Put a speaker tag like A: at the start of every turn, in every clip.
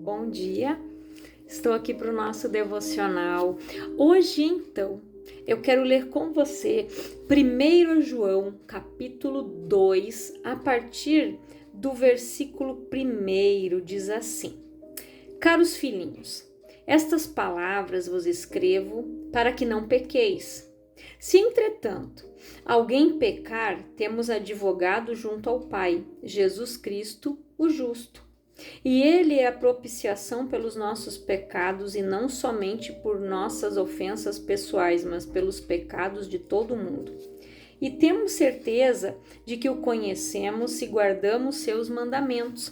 A: Bom dia, estou aqui para o nosso devocional. Hoje, então, eu quero ler com você 1 João, capítulo 2, a partir do versículo 1, diz assim: Caros filhinhos, estas palavras vos escrevo para que não pequeis. Se, entretanto, alguém pecar, temos advogado junto ao Pai, Jesus Cristo, o justo. E ele é a propiciação pelos nossos pecados, e não somente por nossas ofensas pessoais, mas pelos pecados de todo o mundo. E temos certeza de que o conhecemos se guardamos seus mandamentos.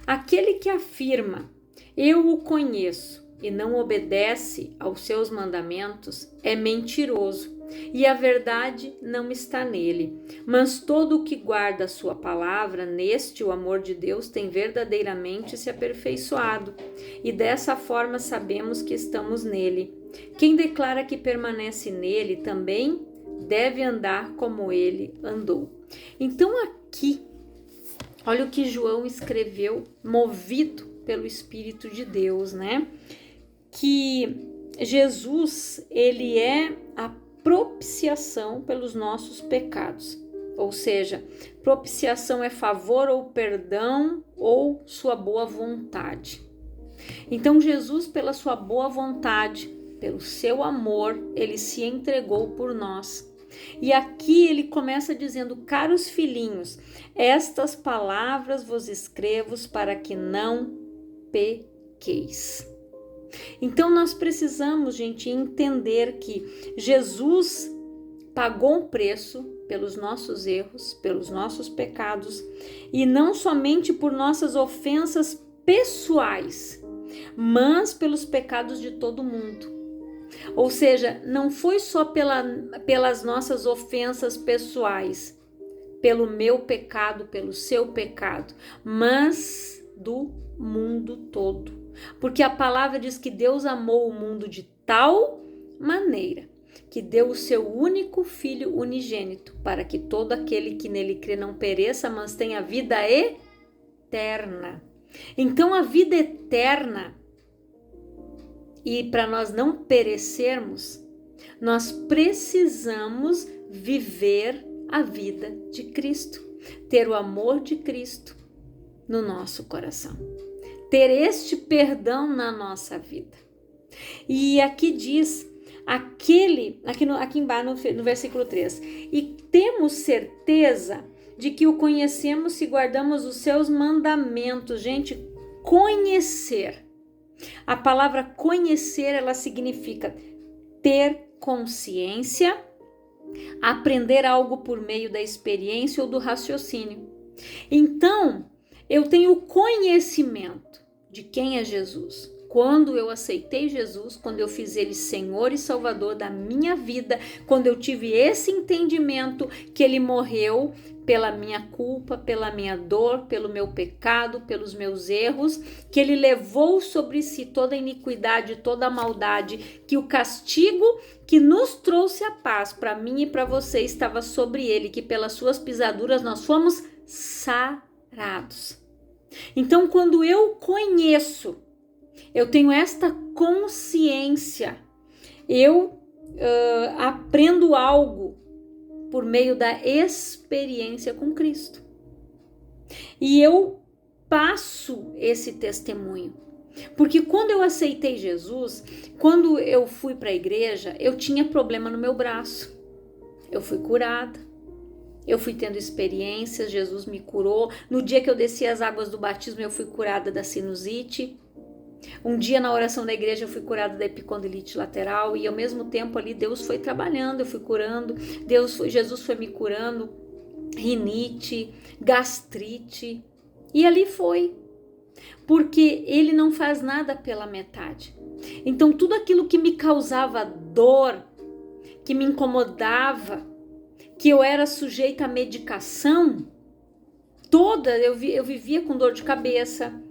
A: Aquele que afirma, eu o conheço, e não obedece aos seus mandamentos, é mentiroso, e a verdade não está nele. Mas todo o que guarda a sua palavra, neste o amor de Deus tem verdadeiramente se aperfeiçoado, e dessa forma sabemos que estamos nele. Quem declara que permanece nele também deve andar como ele andou. Então aqui, olha o que João escreveu, movido pelo Espírito de Deus, né? Que Jesus, ele é a propiciação pelos nossos pecados. Ou seja, propiciação é favor ou perdão ou sua boa vontade. Então Jesus, pela sua boa vontade, pelo seu amor, ele se entregou por nós. E aqui ele começa dizendo: caros filhinhos, estas palavras vos escrevo para que não pequeis. Então nós precisamos, gente, entender que Jesus pagou um preço pelos nossos erros, pelos nossos pecados, e não somente por nossas ofensas pessoais, mas pelos pecados de todo mundo. Ou seja, não foi só pelas nossas ofensas pessoais, pelo meu pecado, pelo seu pecado, mas do mundo todo. Porque a palavra diz que Deus amou o mundo de tal maneira que deu o seu único Filho unigênito, para que todo aquele que nele crê não pereça, mas tenha vida eterna. Então a vida eterna, e para nós não perecermos, nós precisamos viver a vida de Cristo, ter o amor de Cristo no nosso coração, ter este perdão na nossa vida. E aqui diz, aqui embaixo no versículo 3, e temos certeza de que o conhecemos se guardamos os seus mandamentos. Gente, conhecer. A palavra conhecer, ela significa ter consciência, aprender algo por meio da experiência ou do raciocínio. Então, eu tenho conhecimento de quem é Jesus. Quando eu aceitei Jesus, quando eu fiz ele Senhor e Salvador da minha vida, quando eu tive esse entendimento que ele morreu pela minha culpa, pela minha dor, pelo meu pecado, pelos meus erros, que ele levou sobre si toda a iniquidade, toda a maldade, que o castigo que nos trouxe a paz para mim e para você estava sobre ele, que pelas suas pisaduras nós fomos sarados. Então, quando eu conheço, eu tenho esta consciência, eu aprendo algo por meio da experiência com Cristo. E eu passo esse testemunho. Porque quando eu aceitei Jesus, quando eu fui para a igreja, eu tinha problema no meu braço. Eu fui curada. Eu fui tendo experiências, Jesus me curou. No dia que eu desci as águas do batismo, eu fui curada da sinusite. Um dia na oração da igreja eu fui curada da epicondilite lateral, e ao mesmo tempo ali Deus foi trabalhando, eu fui curando, Jesus foi me curando, rinite, gastrite, e ali foi, porque ele não faz nada pela metade. Então tudo aquilo que me causava dor, que me incomodava, que eu era sujeita à medicação, eu vivia com dor de cabeça,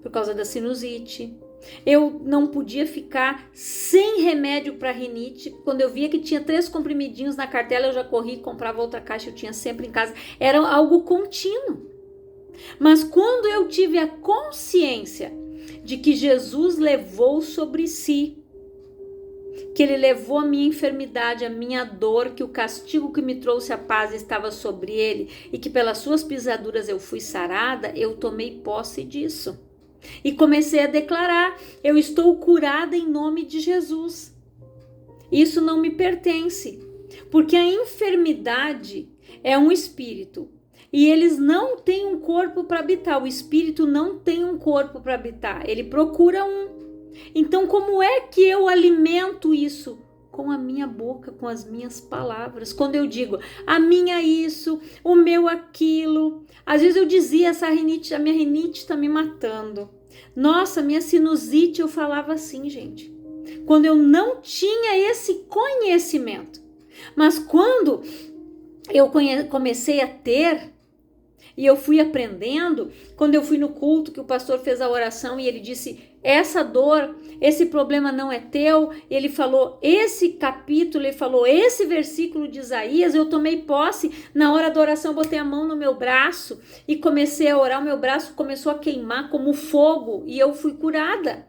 A: por causa da sinusite. Eu não podia ficar sem remédio para rinite. Quando eu via que tinha 3 comprimidinhos na cartela, eu já corria e comprava outra caixa, eu tinha sempre em casa. Era algo contínuo. Mas quando eu tive a consciência de que Jesus levou sobre si, que ele levou a minha enfermidade, a minha dor, que o castigo que me trouxe a paz estava sobre ele e que pelas suas pisaduras eu fui sarada, eu tomei posse disso. E comecei a declarar: eu estou curada em nome de Jesus. Isso não me pertence, porque a enfermidade é um espírito e eles não têm um corpo para habitar. O espírito não tem um corpo para habitar, ele procura um. Então, como é que eu alimento isso? Com a minha boca, com as minhas palavras. Quando eu digo a minha isso, o meu aquilo. Às vezes eu dizia: essa rinite, a minha rinite está me matando. Nossa, minha sinusite, eu falava assim, gente. Quando eu não tinha esse conhecimento. Mas quando eu comecei a ter, e eu fui aprendendo, quando eu fui no culto que o pastor fez a oração e ele disse: essa dor, esse problema não é teu, ele falou esse capítulo, ele falou esse versículo de Isaías, eu tomei posse, na hora da oração eu botei a mão no meu braço e comecei a orar, o meu braço começou a queimar como fogo e eu fui curada.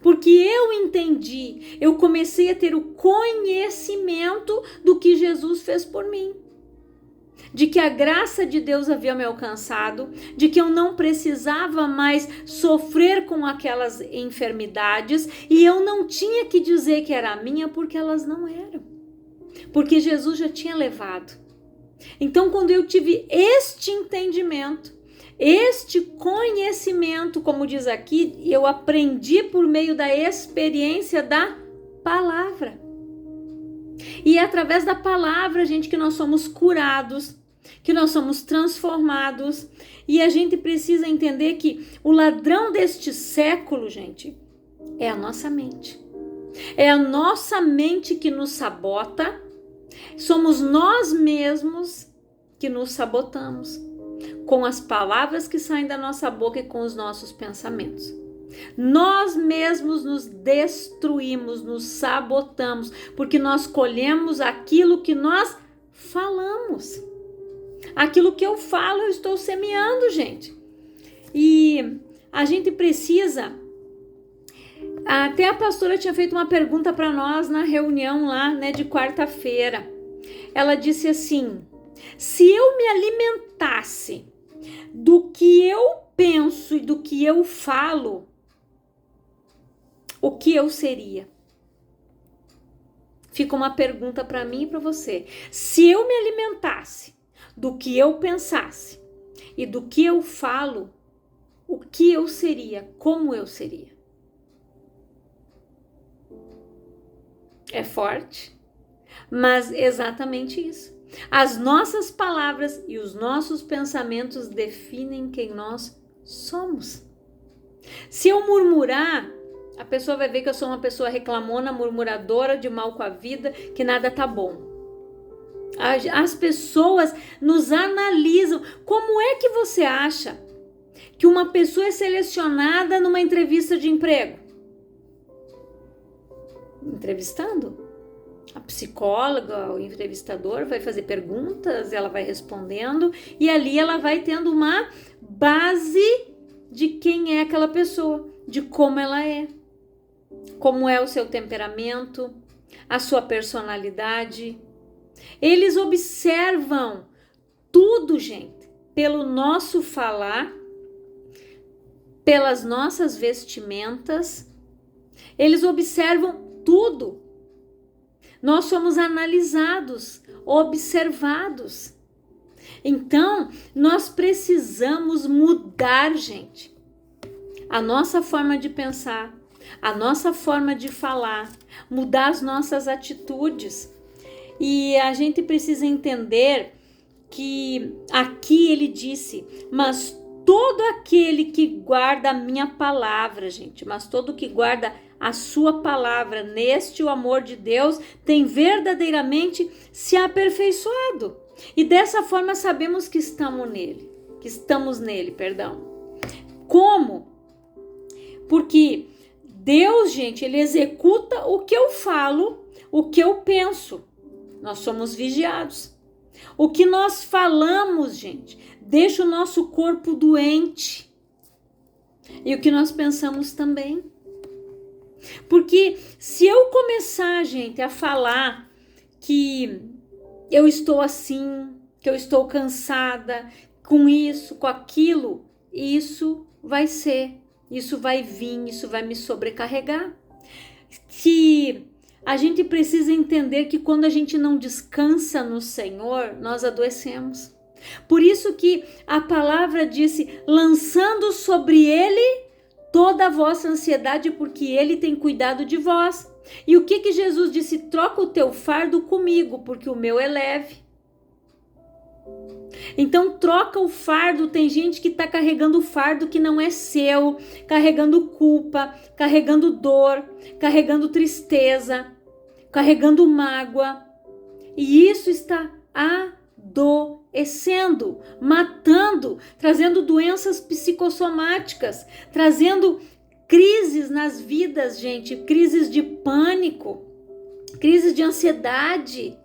A: Porque eu entendi, eu comecei a ter o conhecimento do que Jesus fez por mim. De que a graça de Deus havia me alcançado, de que eu não precisava mais sofrer com aquelas enfermidades e eu não tinha que dizer que era minha porque elas não eram. Porque Jesus já tinha levado. Então, quando eu tive este entendimento, este conhecimento, como diz aqui, eu aprendi por meio da experiência da palavra. E é através da palavra, gente, que nós somos curados, que nós somos transformados. E a gente precisa entender que o ladrão deste século, gente, é a nossa mente. É a nossa mente que nos sabota. Somos nós mesmos que nos sabotamos com as palavras que saem da nossa boca e com os nossos pensamentos. Nós mesmos nos destruímos, nos sabotamos, porque nós colhemos aquilo que nós falamos. Aquilo que eu falo, eu estou semeando, gente. E a gente precisa... Até a pastora tinha feito uma pergunta para nós na reunião lá, né, de quarta-feira. Ela disse assim: se eu me alimentasse do que eu penso e do que eu falo, o que eu seria? Fica uma pergunta para mim e para você. Se eu me alimentasse do que eu pensasse e do que eu falo, o que eu seria? Como eu seria? É forte, mas exatamente isso. As nossas palavras e os nossos pensamentos definem quem nós somos. Se eu murmurar, a pessoa vai ver que eu sou uma pessoa reclamona, murmuradora, de mal com a vida, que nada tá bom. As pessoas nos analisam. Como é que você acha que uma pessoa é selecionada numa entrevista de emprego? Entrevistando. A psicóloga, o entrevistador vai fazer perguntas, ela vai respondendo e ali ela vai tendo uma base de quem é aquela pessoa, de como ela é, como é o seu temperamento, a sua personalidade. Eles observam tudo, gente, pelo nosso falar, pelas nossas vestimentas. Eles observam tudo. Nós somos analisados, observados. Então, nós precisamos mudar, gente, a nossa forma de pensar, a nossa forma de falar, mudar as nossas atitudes. E a gente precisa entender que aqui ele disse: mas todo aquele que guarda a minha palavra, gente, mas todo que guarda a sua palavra, neste o amor de Deus tem verdadeiramente se aperfeiçoado. E dessa forma sabemos que estamos nele, perdão. Como? Porque Deus, gente, ele executa o que eu falo, o que eu penso. Nós somos vigiados. O que nós falamos, gente, deixa o nosso corpo doente. e o que nós pensamos também. Porque se eu começar, gente, a falar que eu estou assim, que eu estou cansada com isso, com aquilo, isso vai vir, isso vai me sobrecarregar. Que a gente precisa entender que quando a gente não descansa no Senhor, nós adoecemos. Por isso que a palavra disse, lançando sobre Ele toda a vossa ansiedade, porque Ele tem cuidado de vós. E o que Jesus disse? Troca o teu fardo comigo, porque o meu é leve. Então troca o fardo. Tem gente que está carregando o fardo que não é seu, carregando culpa, carregando dor, carregando tristeza, carregando mágoa. E isso está adoecendo, matando, trazendo doenças psicossomáticas, trazendo crises nas vidas, gente, crises de pânico, crises de ansiedade.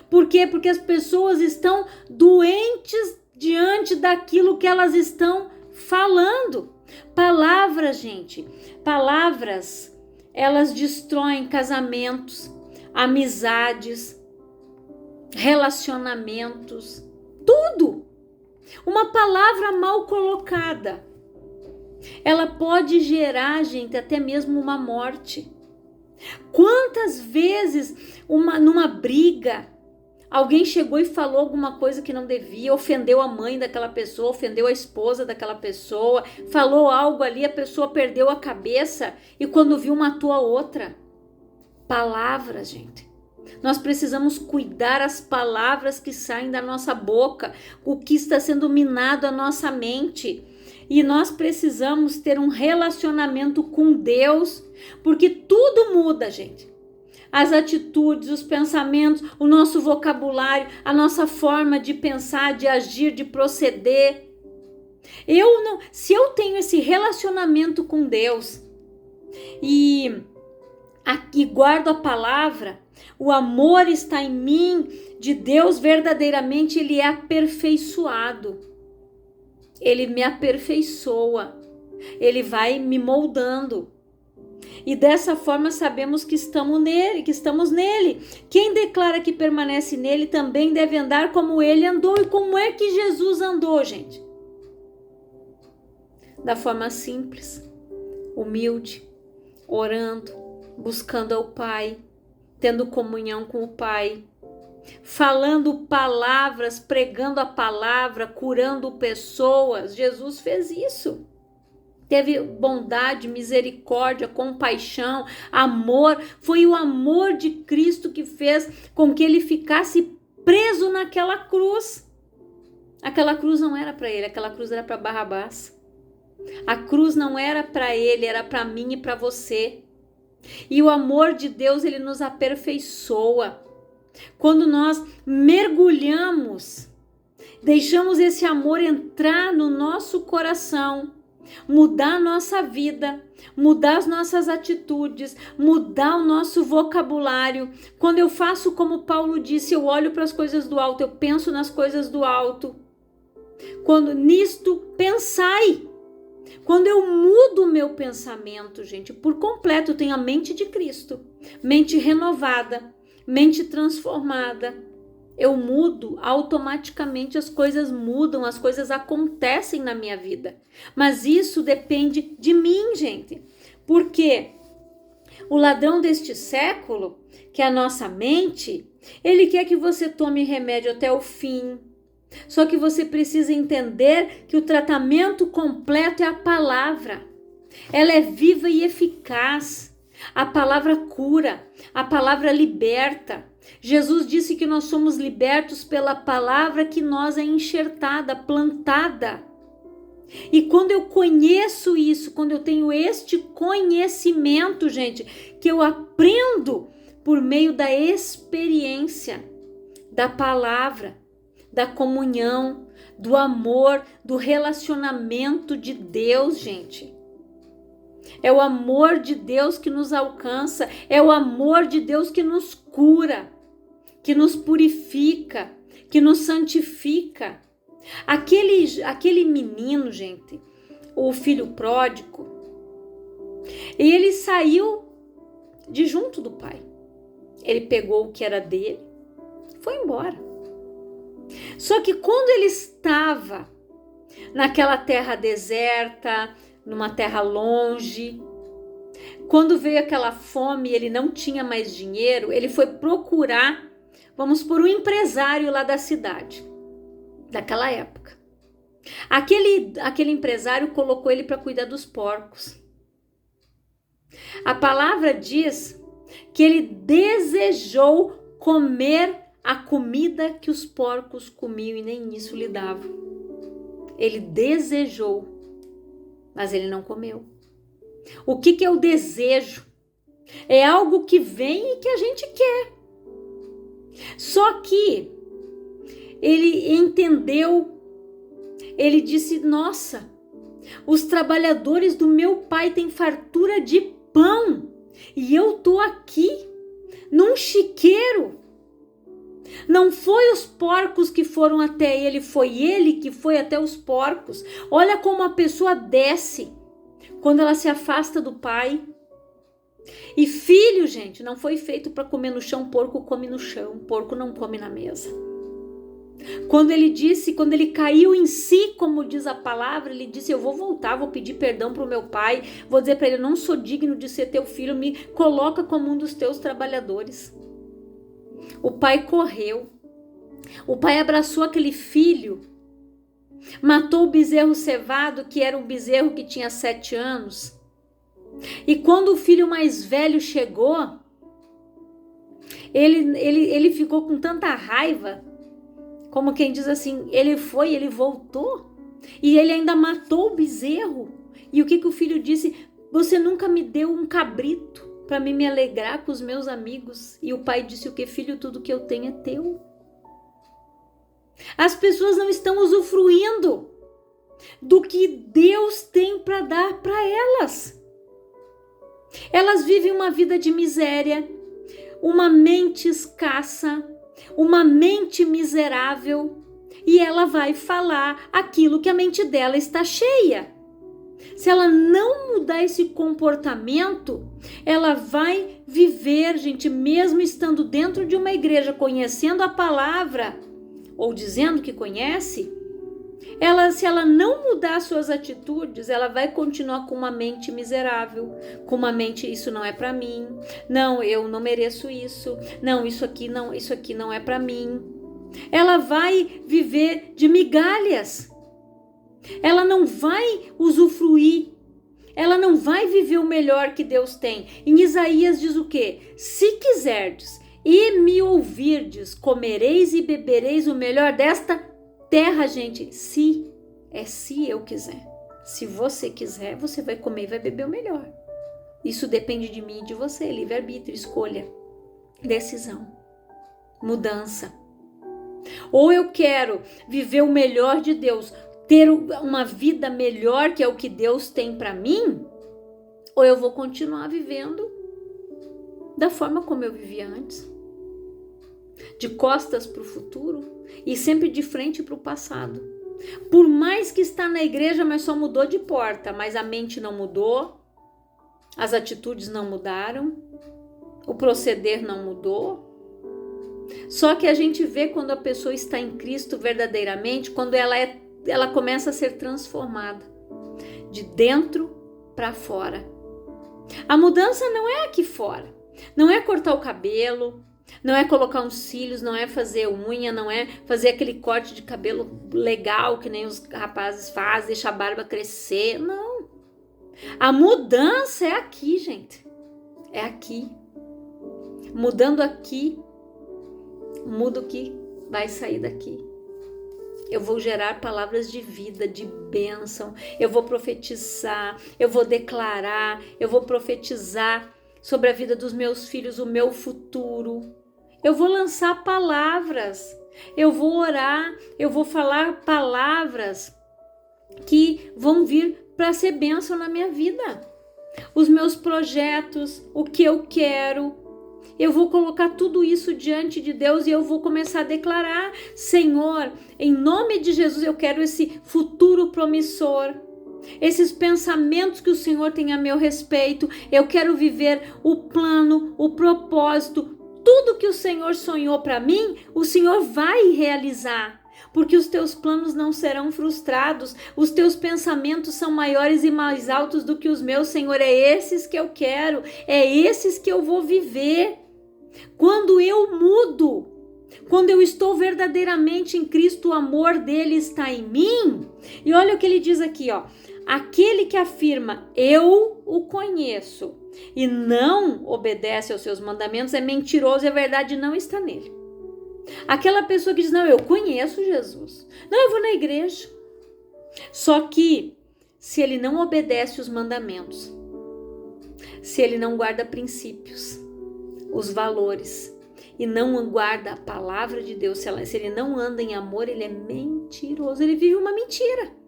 A: Por quê? Porque as pessoas estão doentes diante daquilo que elas estão falando. Palavras, gente, palavras, elas destroem casamentos, amizades, relacionamentos, tudo. Uma palavra mal colocada, ela pode gerar, gente, até mesmo uma morte. Quantas vezes numa briga, alguém chegou e falou alguma coisa que não devia, ofendeu a mãe daquela pessoa, ofendeu a esposa daquela pessoa, falou algo ali, a pessoa perdeu a cabeça e quando viu matou a outra. Palavras, gente. Nós precisamos cuidar as palavras que saem da nossa boca, o que está sendo minado a nossa mente. E nós precisamos ter um relacionamento com Deus, porque tudo muda, gente. As atitudes, os pensamentos, o nosso vocabulário, a nossa forma de pensar, de agir, de proceder. Se eu tenho esse relacionamento com Deus e guardo a palavra, o amor está em mim, de Deus verdadeiramente, ele é aperfeiçoado. Ele me aperfeiçoa, ele vai me moldando. E dessa forma sabemos que estamos nele. Quem declara que permanece nele também deve andar como ele andou. E como é que Jesus andou, gente? Da forma simples, humilde, orando, buscando ao Pai, tendo comunhão com o Pai, falando palavras, pregando a palavra, curando pessoas. Jesus fez isso. Teve bondade, misericórdia, compaixão, amor. Foi o amor de Cristo que fez com que ele ficasse preso naquela cruz. Aquela cruz não era para ele, aquela cruz era para Barrabás. A cruz não era para ele, era para mim e para você. E o amor de Deus, ele nos aperfeiçoa. Quando nós mergulhamos, deixamos esse amor entrar no nosso coração, mudar a nossa vida, mudar as nossas atitudes, mudar o nosso vocabulário. Quando eu faço como Paulo disse, eu olho para as coisas do alto, eu penso nas coisas do alto. Quando nisto pensai, quando eu mudo o meu pensamento, gente, por completo, eu tenho a mente de Cristo, mente renovada, mente transformada. Eu mudo, automaticamente as coisas mudam, as coisas acontecem na minha vida. Mas isso depende de mim, gente. Porque o ladrão deste século, que é a nossa mente, ele quer que você tome remédio até o fim. Só que você precisa entender que o tratamento completo é a palavra. Ela é viva e eficaz. A palavra cura, a palavra liberta. Jesus disse que nós somos libertos pela palavra que nós é enxertada, plantada. E quando eu conheço isso, quando eu tenho este conhecimento, gente, que eu aprendo por meio da experiência, da palavra, da comunhão, do amor, do relacionamento de Deus, gente. É o amor de Deus que nos alcança, é o amor de Deus que nos cura, que nos purifica, que nos santifica. Aquele menino, gente, o filho pródigo, e ele saiu de junto do pai. Ele pegou o que era dele, foi embora. Só que quando ele estava naquela terra deserta, numa terra longe, quando veio aquela fome e ele não tinha mais dinheiro, ele foi procurar, vamos por um empresário lá da cidade, daquela época. Aquele empresário colocou ele para cuidar dos porcos. A palavra diz que ele desejou comer a comida que os porcos comiam e nem isso lhe davam. Ele desejou, mas ele não comeu. O que é o desejo? É algo que vem e que a gente quer. Só que ele entendeu, ele disse: nossa, os trabalhadores do meu pai têm fartura de pão e eu tô aqui num chiqueiro. Não foi os porcos que foram até ele, foi ele que foi até os porcos. Olha como a pessoa desce quando ela se afasta do pai. E filho, gente, não foi feito para comer no chão, porco come no chão, porco não come na mesa. Quando ele caiu em si, como diz a palavra, ele disse: eu vou voltar, vou pedir perdão para o meu pai, vou dizer para ele: eu não sou digno de ser teu filho, me coloca como um dos teus trabalhadores. O pai correu, o pai abraçou aquele filho, matou o bezerro cevado, que era um bezerro que tinha 7 anos. E quando o filho mais velho chegou, ele ficou com tanta raiva, como quem diz assim, ele voltou, e ele ainda matou o bezerro. E o que o filho disse? Você nunca me deu um cabrito para me alegrar com os meus amigos. E o pai disse: o que, filho? Tudo que eu tenho é teu. As pessoas não estão usufruindo do que Deus tem para dar para elas. Elas vivem uma vida de miséria, uma mente escassa, uma mente miserável, e ela vai falar aquilo que a mente dela está cheia. Se ela não mudar esse comportamento, ela vai viver, gente, mesmo estando dentro de uma igreja, conhecendo a palavra, ou dizendo que conhece, se ela não mudar suas atitudes, ela vai continuar com uma mente miserável, com uma mente: isso não é para mim, não, eu não mereço isso, não, isso aqui não é para mim. Ela vai viver de migalhas. Ela não vai usufruir, ela não vai viver o melhor que Deus tem. Em Isaías diz o quê? Se quiserdes e me ouvirdes, comereis e bebereis o melhor desta terra, gente. Se eu quiser. Se você quiser, você vai comer e vai beber o melhor. Isso depende de mim e de você. Livre-arbítrio, escolha, decisão, mudança. Ou eu quero viver o melhor de Deus, ter uma vida melhor, que é o que Deus tem para mim, ou eu vou continuar vivendo da forma como eu vivia antes, de costas para o futuro e sempre de frente para o passado. Por mais que está na igreja, mas só mudou de porta, mas a mente não mudou, as atitudes não mudaram, o proceder não mudou. Só que a gente vê quando a pessoa está em Cristo verdadeiramente, quando ela começa a ser transformada de dentro para fora. A mudança não é aqui fora, não é cortar o cabelo, não é colocar uns cílios, não é fazer unha, não é fazer aquele corte de cabelo legal que nem os rapazes fazem, deixar a barba crescer, não. A mudança é aqui, gente, é aqui. Mudando aqui, muda o que vai sair daqui. Eu vou gerar palavras de vida, de bênção, eu vou profetizar, eu vou declarar, eu vou profetizar sobre a vida dos meus filhos, o meu futuro. Eu vou lançar palavras, eu vou orar, eu vou falar palavras que vão vir para ser bênção na minha vida. Os meus projetos, o que eu quero, eu vou colocar tudo isso diante de Deus e eu vou começar a declarar: Senhor, em nome de Jesus, eu quero esse futuro promissor. esses pensamentos que o Senhor tem a meu respeito. Eu quero viver o plano, o propósito, tudo que o Senhor sonhou para mim, o Senhor vai realizar. Porque os teus planos não serão frustrados, os teus pensamentos são maiores e mais altos do que os meus, Senhor. É esses que eu quero, é esses que eu vou viver. Quando eu mudo, quando eu estou verdadeiramente em Cristo, o amor dele está em mim. E olha o que ele diz aqui, ó. Aquele que afirma, eu o conheço, e não obedece aos seus mandamentos, é mentiroso e a verdade não está nele. Aquela pessoa que diz, não, eu conheço Jesus, não, eu vou na igreja. Só que, se ele não obedece os mandamentos, se ele não guarda princípios, os valores, e não guarda a palavra de Deus, se ele não anda em amor, ele é mentiroso, ele vive uma mentira.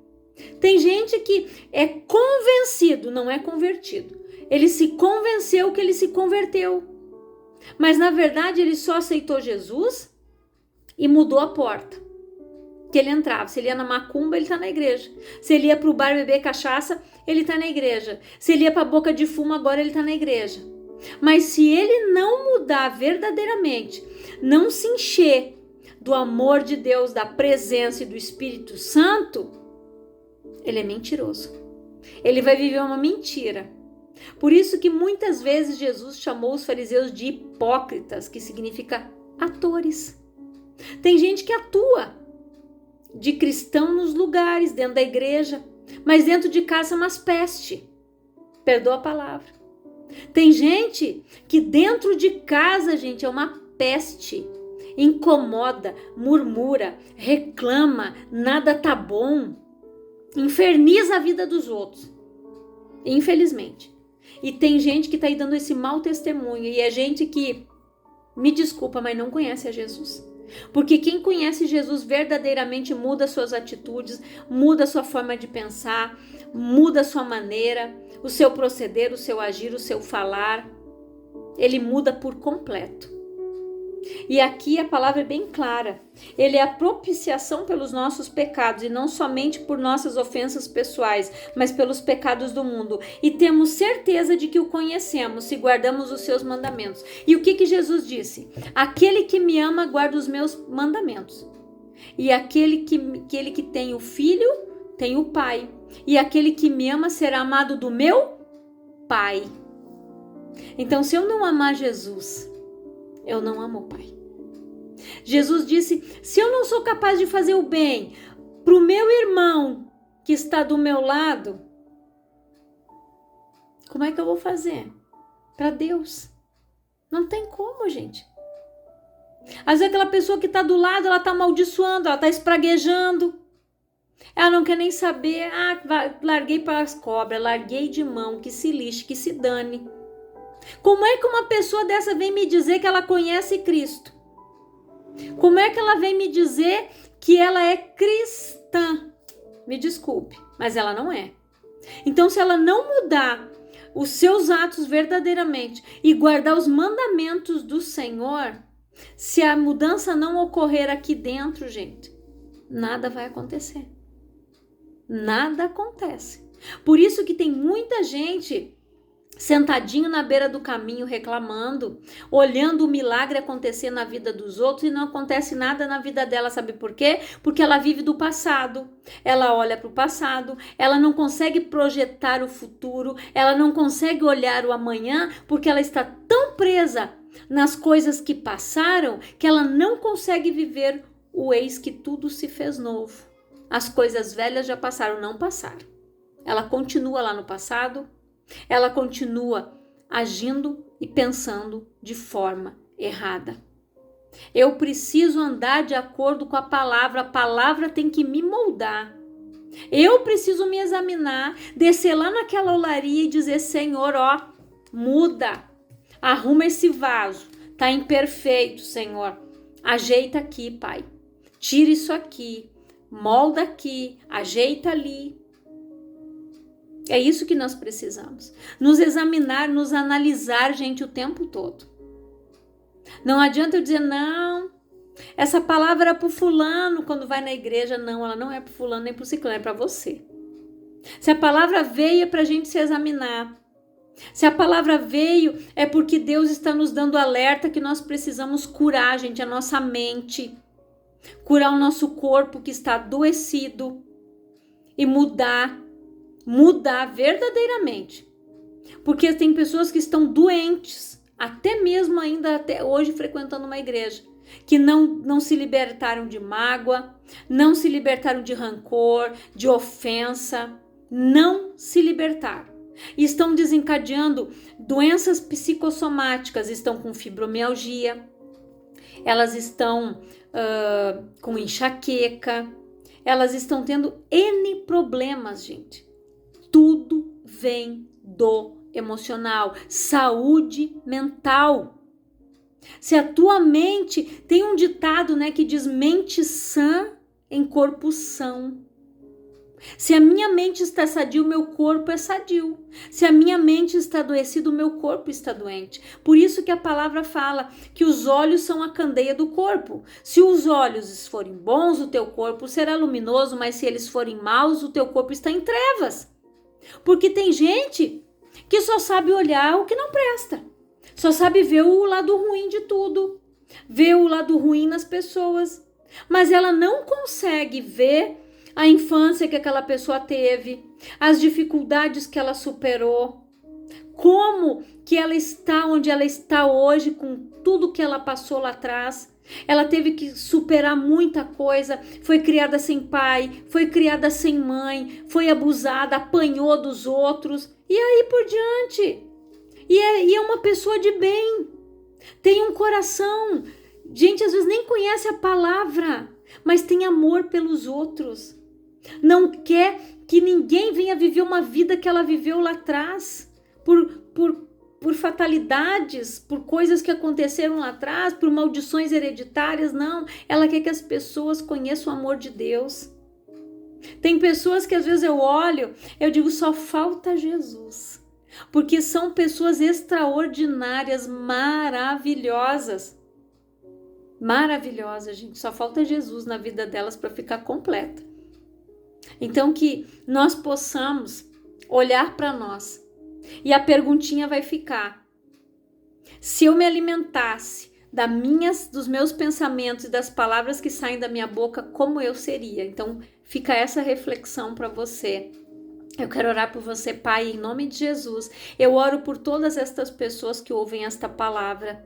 A: Tem gente que é convencido, não é convertido. Ele se convenceu que ele se converteu. Mas na verdade ele só aceitou Jesus e mudou a porta que ele entrava. Se ele ia na macumba, ele está na igreja. Se ele ia para o bar beber cachaça, ele está na igreja. Se ele ia para a boca de fumo, agora ele está na igreja. Mas se ele não mudar verdadeiramente, não se encher do amor de Deus, da presença e do Espírito Santo, ele é mentiroso. Ele vai viver uma mentira. Por isso que muitas vezes Jesus chamou os fariseus de hipócritas, que significa atores. Tem gente que atua de cristão nos lugares, dentro da igreja, mas dentro de casa é umas peste. Perdoa a palavra. Tem gente que dentro de casa, gente, é uma peste. Incomoda, murmura, reclama, nada tá bom. Inferniza a vida dos outros, infelizmente. E tem gente que está aí dando esse mau testemunho, e é gente que, me desculpa, mas não conhece a Jesus. Porque quem conhece Jesus verdadeiramente muda suas atitudes, muda sua forma de pensar, muda sua maneira, o seu proceder, o seu agir, o seu falar. Ele muda por completo. E aqui a palavra é bem clara. Ele é a propiciação pelos nossos pecados, e não somente por nossas ofensas pessoais, mas pelos pecados do mundo. E temos certeza de que o conhecemos se guardamos os seus mandamentos. E o que Jesus disse? Aquele que me ama guarda os meus mandamentos. E aquele que tem o Filho tem o Pai. E aquele que me ama será amado do meu Pai. Então, se eu não amar Jesus, eu não amo o Pai. Jesus disse, se eu não sou capaz de fazer o bem para o meu irmão que está do meu lado, como é que eu vou fazer para Deus? Não tem como, gente. Às vezes aquela pessoa que está do lado, ela está amaldiçoando, ela está espraguejando, ela não quer nem saber, larguei para as cobras, larguei de mão, que se lixe, que se dane. Como é que uma pessoa dessa vem me dizer que ela conhece Cristo? Como é que ela vem me dizer que ela é cristã? Me desculpe, mas ela não é. Então, se ela não mudar os seus atos verdadeiramente e guardar os mandamentos do Senhor, se a mudança não ocorrer aqui dentro, gente, nada vai acontecer. Nada acontece. Por isso que tem muita gente sentadinho na beira do caminho reclamando, olhando o milagre acontecer na vida dos outros e não acontece nada na vida dela. Sabe por quê? Porque ela vive do passado, ela olha para o passado, ela não consegue projetar o futuro, ela não consegue olhar o amanhã, porque ela está tão presa nas coisas que passaram que ela não consegue viver o eis que tudo se fez novo. As coisas velhas já passaram, não passaram. Ela continua lá no passado, ela continua agindo e pensando de forma errada. Eu preciso andar de acordo com a palavra tem que me moldar. Eu preciso me examinar, descer lá naquela olaria e dizer, Senhor, muda, arruma esse vaso, tá imperfeito, Senhor, ajeita aqui, Pai, tira isso aqui, molda aqui, ajeita ali. É isso que nós precisamos. Nos examinar, nos analisar, gente, o tempo todo. Não adianta eu dizer, não, essa palavra é para o fulano quando vai na igreja. Não, ela não é para o fulano nem para o ciclano, é para você. Se a palavra veio é para a gente se examinar. Se a palavra veio é porque Deus está nos dando alerta que nós precisamos curar, gente, a nossa mente, curar o nosso corpo que está adoecido e mudar verdadeiramente. Porque tem pessoas que estão doentes, até mesmo ainda até hoje frequentando uma igreja, que não se libertaram de mágoa, não se libertaram de rancor, de ofensa, não se libertaram. E estão desencadeando doenças psicossomáticas, estão com fibromialgia, elas estão com enxaqueca, elas estão tendo N problemas, gente. Tudo vem do emocional, saúde mental. Se a tua mente, tem um ditado, né, que diz mente sã em corpo são. Se a minha mente está sadia, o meu corpo é sadio. Se a minha mente está adoecida, o meu corpo está doente. Por isso que a palavra fala que os olhos são a candeia do corpo. Se os olhos forem bons, o teu corpo será luminoso, mas se eles forem maus, o teu corpo está em trevas. Porque tem gente que só sabe olhar o que não presta. Só sabe ver o lado ruim de tudo. Ver o lado ruim nas pessoas. Mas ela não consegue ver a infância que aquela pessoa teve, as dificuldades que ela superou, como que ela está onde ela está hoje com tudo que ela passou lá atrás. Ela teve que superar muita coisa, foi criada sem pai, foi criada sem mãe, foi abusada, apanhou dos outros e aí por diante. E é uma pessoa de bem, tem um coração. Gente, às vezes nem conhece a palavra, mas tem amor pelos outros. Não quer que ninguém venha viver uma vida que ela viveu lá atrás, por fatalidades, por coisas que aconteceram lá atrás, por maldições hereditárias. Não, ela quer que as pessoas conheçam o amor de Deus. Tem pessoas que às vezes eu olho, eu digo, só falta Jesus, porque são pessoas extraordinárias, maravilhosas. Maravilhosas, gente, só falta Jesus na vida delas para ficar completa. Então que nós possamos olhar para nós e a perguntinha vai ficar: se eu me alimentasse dos meus pensamentos e das palavras que saem da minha boca, como eu seria? Então fica essa reflexão para você. Eu quero orar por você, Pai, em nome de Jesus. Eu oro por todas estas pessoas que ouvem esta palavra.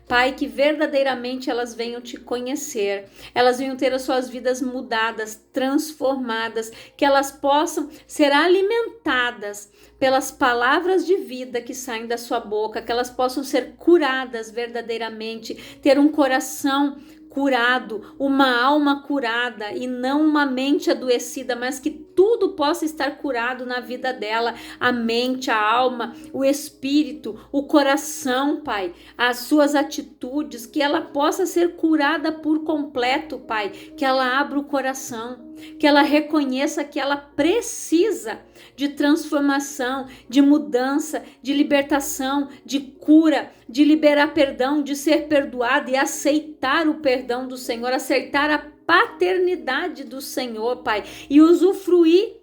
A: Pai, que verdadeiramente elas venham te conhecer, elas venham ter as suas vidas mudadas, transformadas, que elas possam ser alimentadas pelas palavras de vida que saem da sua boca, que elas possam ser curadas verdadeiramente, ter um coração curado, uma alma curada e não uma mente adoecida, mas que tudo possa estar curado na vida dela, a mente, a alma, o espírito, o coração, Pai, as suas atitudes, que ela possa ser curada por completo, Pai, que ela abra o coração, que ela reconheça que ela precisa de transformação, de mudança, de libertação, de cura, de liberar perdão, de ser perdoada e aceitar o perdão do Senhor, aceitar a paternidade do Senhor, Pai, e usufruir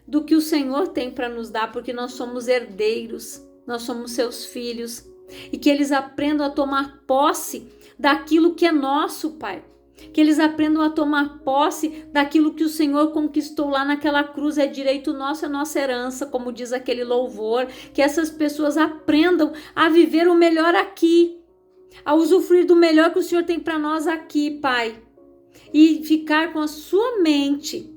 A: do que o Senhor tem para nos dar, porque nós somos herdeiros, nós somos seus filhos, e que eles aprendam a tomar posse daquilo que é nosso, Pai. Que eles aprendam a tomar posse daquilo que o Senhor conquistou lá naquela cruz, é direito nosso, é nossa herança, como diz aquele louvor. Que essas pessoas aprendam a viver o melhor aqui, a usufruir do melhor que o Senhor tem para nós aqui, Pai. E ficar com a sua mente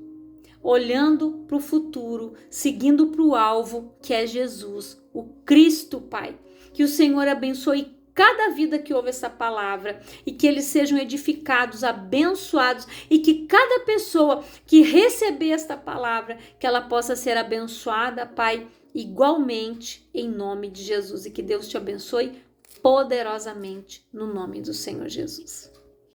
A: olhando para o futuro, seguindo para o alvo, que é Jesus, o Cristo, Pai. Que o Senhor abençoe cada vida que ouve essa palavra e que eles sejam edificados, abençoados, e que cada pessoa que receber esta palavra, que ela possa ser abençoada, Pai, igualmente, em nome de Jesus, e que Deus te abençoe poderosamente no nome do Senhor Jesus.